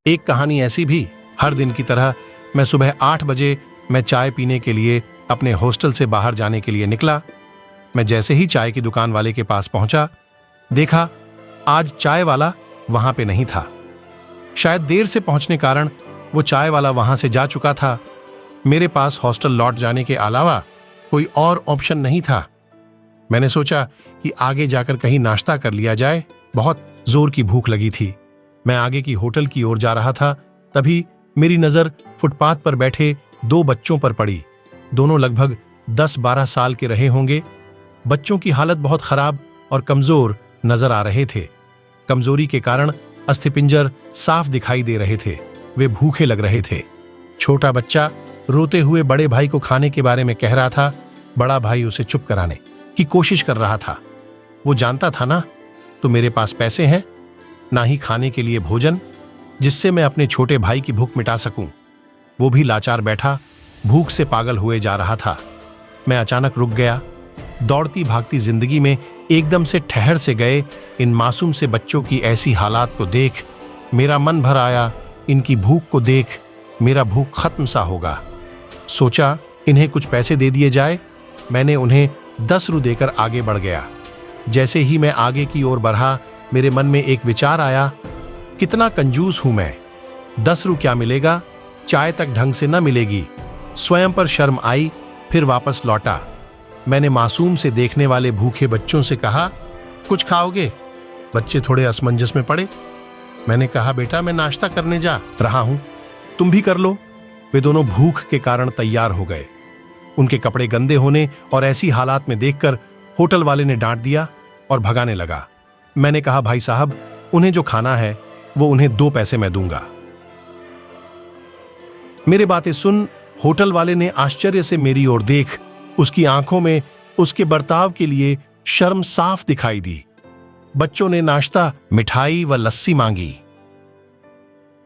एक कहानी ऐसी भी, हर दिन की तरह मैं सुबह 8 बजे मैं चाय पीने के लिए अपने हॉस्टल से बाहर जाने के लिए निकला। मैं जैसे ही चाय की दुकान वाले के पास पहुंचा, देखा आज चाय वाला वहां पे नहीं था। शायद देर से पहुंचने कारण वो चाय वाला वहां से जा चुका था। मेरे पास हॉस्टल लौट जाने के अलावा कोई और ऑप्शन नहीं था। मैंने सोचा कि आगे जाकर कहीं नाश्ता कर लिया जाए। बहुत जोर की भूख लगी थी। मैं आगे की होटल की ओर जा रहा था, तभी मेरी नजर फुटपाथ पर बैठे 2 बच्चों पर पड़ी। दोनों लगभग 10-12 साल के रहे होंगे। बच्चों की हालत बहुत खराब और कमजोर नजर आ रहे थे। कमजोरी के कारण अस्थिपिंजर साफ दिखाई दे रहे थे। वे भूखे लग रहे थे। छोटा बच्चा रोते हुए बड़े भाई को खाने के बारे में कह रहा था। बड़ा भाई उसे चुप कराने की कोशिश कर रहा था। वो जानता था ना तो मेरे पास पैसे हैं, ना ही खाने के लिए भोजन जिससे मैं अपने छोटे भाई की भूख मिटा सकूं। वो भी लाचार बैठा भूख से पागल हुए जा रहा था। मैं अचानक रुक गया। दौड़ती भागती जिंदगी में एकदम से ठहर से गए इन मासूम से बच्चों की ऐसी हालात को देख मेरा मन भर आया। इनकी भूख को देख मेरा भूख खत्म सा होगा। सोचा इन्हें कुछ पैसे दे दिए जाए। मैंने उन्हें 10 रू देकर आगे बढ़ गया। जैसे ही मैं आगे की ओर बढ़ा, मेरे मन में एक विचार आया, कितना कंजूस हूं मैं। 10 रू क्या मिलेगा, चाय तक ढंग से न मिलेगी। स्वयं पर शर्म आई, फिर वापस लौटा। मैंने मासूम से देखने वाले भूखे बच्चों से कहा, कुछ खाओगे? बच्चे थोड़े असमंजस में पड़े। मैंने कहा, बेटा मैं नाश्ता करने जा रहा हूं, तुम भी कर लो। वे दोनों भूख के कारण तैयार हो गए। उनके कपड़े गंदे होने और ऐसी हालात में देखकर होटल वाले ने डांट दिया और भगाने लगा। मैंने कहा, भाई साहब उन्हें जो खाना है वो उन्हें 2 पैसे मैं दूंगा। मेरी बातें सुन होटल वाले ने आश्चर्य से मेरी ओर देख, उसकी आंखों में उसके बर्ताव के लिए शर्म साफ दिखाई दी। बच्चों ने नाश्ता, मिठाई व लस्सी मांगी।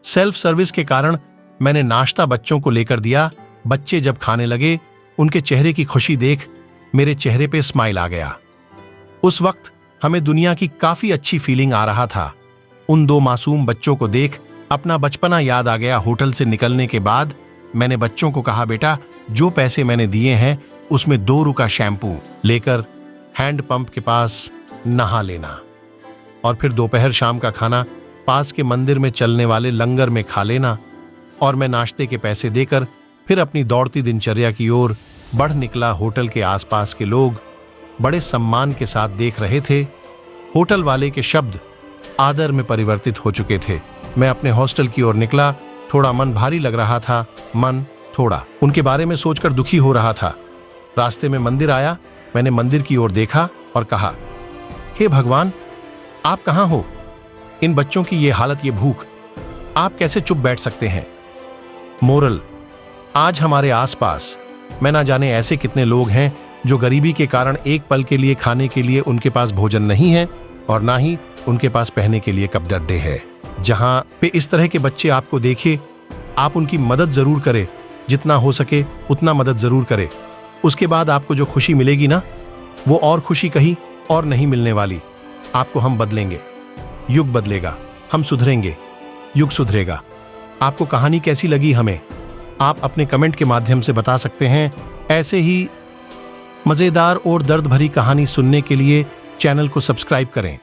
सेल्फ सर्विस के कारण मैंने नाश्ता बच्चों को लेकर दिया। बच्चे जब खाने लगे, उनके चेहरे की खुशी देख मेरे चेहरे पे स्माइल आ गया। उस वक्त हमें दुनिया की काफी अच्छी फीलिंग आ रहा था। उन 2 मासूम बच्चों को देख अपना बचपना याद आ गया। होटल से निकलने के बाद मैंने बच्चों को कहा, बेटा जो पैसे मैंने दिए हैं उसमें 2 रू का शैम्पू लेकर हैंड पंप के पास नहा लेना और फिर दोपहर शाम का खाना पास के मंदिर में चलने वाले लंगर में खा लेना। और मैं नाश्ते के पैसे देकर फिर अपनी दौड़ती दिनचर्या की ओर बढ़ निकला। होटल के आसपास के लोग बड़े सम्मान के साथ देख रहे थे। होटल वाले के शब्द आदर में परिवर्तित हो चुके थे। मैं अपने हॉस्टल की ओर निकला। थोड़ा मन भारी लग रहा था, मन थोड़ा उनके बारे में सोचकर दुखी हो रहा था। रास्ते में मंदिर आया। मैंने मंदिर की ओर देखा और कहा, हे भगवान आप कहां हो? इन बच्चों की ये हालत, ये भूख, आप कैसे चुप बैठ सकते हैं? मोरल, आज हमारे आसपास मैं ना जाने ऐसे कितने लोग हैं जो गरीबी के कारण एक पल के लिए खाने के लिए उनके पास भोजन नहीं है और ना ही उनके पास पहनने के लिए कपड़े है। जहां पे इस तरह के बच्चे आपको देखे, आप उनकी मदद जरूर करें। जितना हो सके उतना मदद जरूर करें। उसके बाद आपको जो खुशी मिलेगी ना, वो और खुशी कहीं और नहीं मिलने वाली। आपको हम बदलेंगे, युग बदलेगा, हम सुधरेंगे, युग सुधरेगा। आपको कहानी कैसी लगी हमें आप अपने कमेंट के माध्यम से बता सकते हैं। ऐसे ही मजेदार और दर्द भरी कहानी सुनने के लिए चैनल को सब्सक्राइब करें।